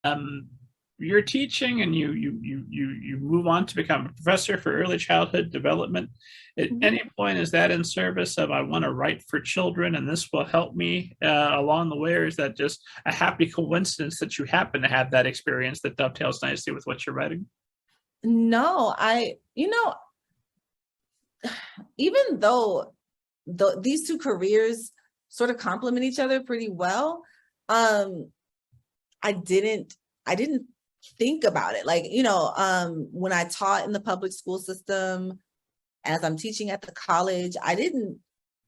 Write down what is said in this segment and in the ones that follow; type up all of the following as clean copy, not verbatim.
um, you're teaching and you move on to become a professor for early childhood development. At Mhm. any point, is that in service of I want to write for children and this will help me along the way, or is that just a happy coincidence that you happen to have that experience that dovetails nicely with what you're writing? No, even though these two careers sort of complement each other pretty well, um, I didn't I didn't think about it. Like, when I taught in the public school system, as I'm teaching at the college, it didn't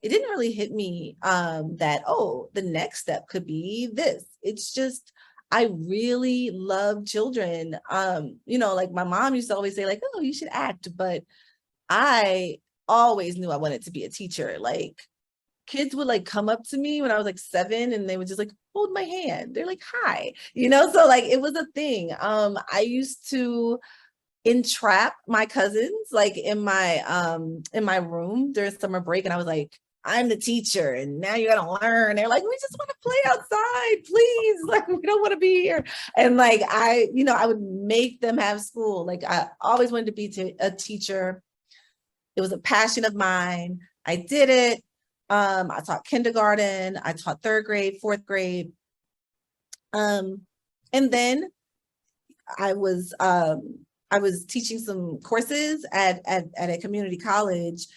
really hit me that, oh, the next step could be this. It's just, I really love children. Like my mom used to always say, like, oh, you should act, but I always knew I wanted to be a teacher. Like kids would like come up to me when I was like 7 and they would just like hold my hand. They're like, hi, so like it was a thing. I used to entrap my cousins like in my room during summer break, and I was like, I'm the teacher and now you gotta learn. They're like, we just want to play outside, please. Like, we don't want to be here. And like I would make them have school. Like I always wanted to be a teacher. It was a passion of mine. I did it. I taught kindergarten, I taught 3rd grade, 4th grade. Um, and then I was I was teaching some courses at a community college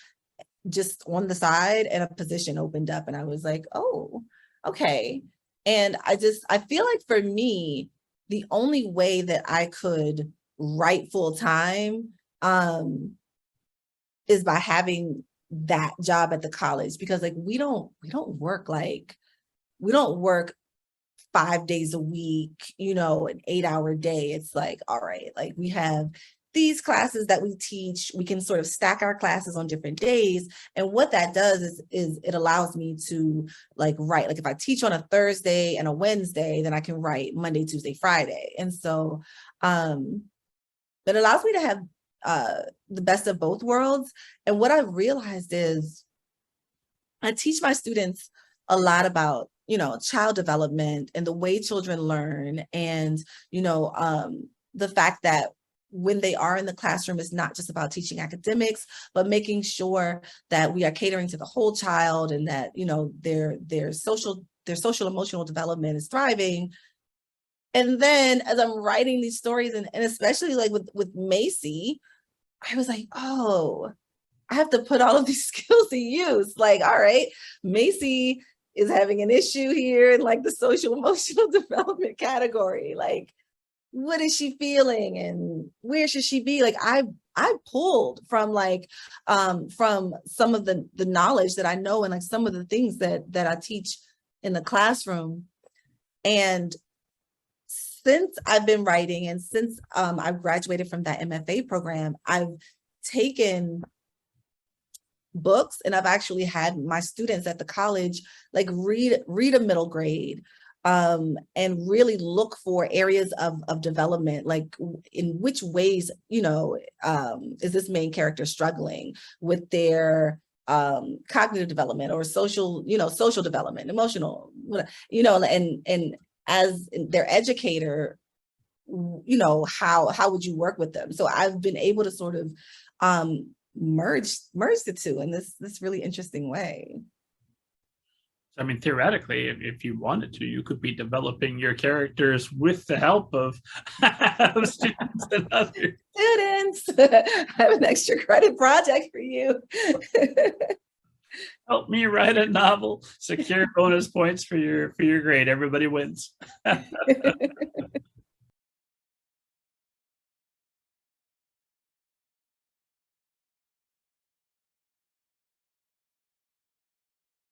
just on the side, and a position opened up and I was like, oh, okay. And I feel like for me, the only way that I could write full time is by having that job at the college, because like we don't work 5 days a week, an 8-hour day. It's like, all right, like we have these classes that we teach. We can sort of stack our classes on different days. And what that does is it allows me to like write. Like if I teach on a Thursday and a Wednesday, then I can write Monday, Tuesday, Friday. And so it allows me to have the best of both worlds. And what I've realized is I teach my students a lot about, child development and the way children learn. And, the fact that when they are in the classroom, it's not just about teaching academics, but making sure that we are catering to the whole child, and that, their social emotional development is thriving. And then as I'm writing these stories, and especially like with Macy, I was like, oh, I have to put all of these skills to use. Like, all right, Macy is having an issue here in like the social emotional development category. Like, what is she feeling and where should she be? Like I pulled from from some of the knowledge that I know, and like some of the things that I teach in the classroom. And since I've been writing, and since I graduated from that MFA program, I've taken books, and I've actually had my students at the college like read a middle grade, and really look for areas of development, like in which ways, is this main character struggling with their cognitive development or social development, emotional, and as their educator, how would you work with them? So I've been able to sort of merge the two in this really interesting way. I mean, theoretically, if you wanted to, you could be developing your characters with the help of, of students and others. Students, I have an extra credit project for you. Help me write a novel, secure bonus points for your grade. Everybody wins.